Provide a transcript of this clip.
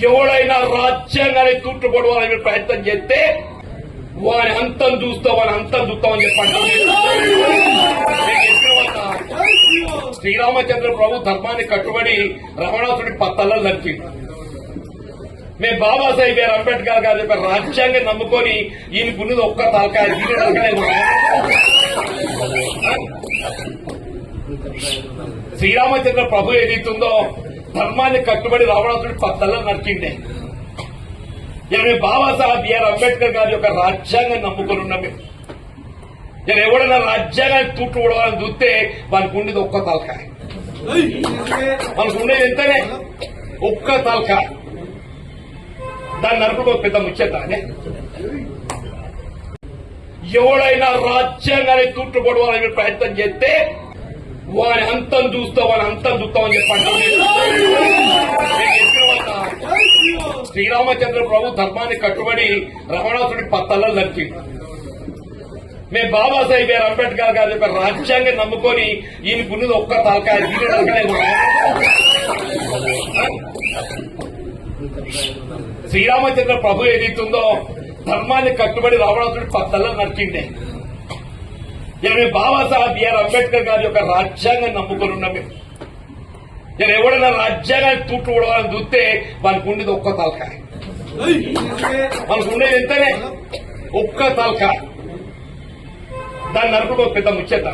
ఎవడైనా రాజ్యాంగాన్ని తూట్టుపడవాలని ప్రయత్నం చేస్తే వాని అంతం చూస్తామని చెప్పండి. శ్రీరామచంద్ర ప్రభు ధర్మాన్ని కట్టుబడి రమణాసుడి పత్తల్లో నరికిండు. మేము బాబాసాహెబ్ గారు అంబేద్కర్ గారు చెప్పారు రాజ్యాంగం నమ్ముకొని ఈయనకున్నది ఒక్క తలకాయ శ్రీరామచంద్ర ప్రభు ఏదైతుందో ధర్మాన్ని కట్టుబడి రావణాసుడి పత్తల్లో నరికిండే. మేము బాబాసాహెబ్ బిఆర్ అంబేద్కర్ గారి యొక్క రాజ్యాంగం నమ్ముకొని ఉన్నాం. నేను ఎవడైనా రాజ్యాంగాన్ని తూట్టుకోవడాలని చూస్తే వానికి ఉండేది ఒక్క తలకాయ. మనకు ఉండేది ఎంతనే ఒక్క తలకాయ. దాన్ని నరుకుడు పెద్ద ముచ్చట. ఎవడైనా రాజ్యాంగాన్ని తూట్టుపడవాలని ప్రయత్నం చేస్తే వాని అంతం చూస్తామని చెప్పండి. శ్రీరామచంద్ర ప్రభు ధర్మాన్ని కట్టుబడి రమణాసుడి పత్తల్లో నరికిండు. మేము బాబాసాహెబ్ గారు అంబేద్కర్ గారు చెప్పారు రాజ్యాంగం నమ్ముకొని ఈయనకున్నది ఒక్క తలకాయ శ్రీరామచంద్ర ప్రభు ఏదైతుందో ధర్మాన్ని కట్టుబడి రావణాసుడి పత్తల్లో నరికిండే. మేము బాబాసాహెబ్ బిఆర్ అంబేద్కర్ గారి యొక్క రాజ్యాంగం నమ్ముకొని ఉన్నాం. నేను ఎవడైనా రాజ్యాంగాన్ని తూట్టుకోవడాలని చూస్తే వానికి ఉండేది ఒక్క తలకాయ. మనకు ఉండేది ఎంతనే ఒక్క తలకాయ. దాన్ని నరుకుడు పెద్ద ముచ్చట.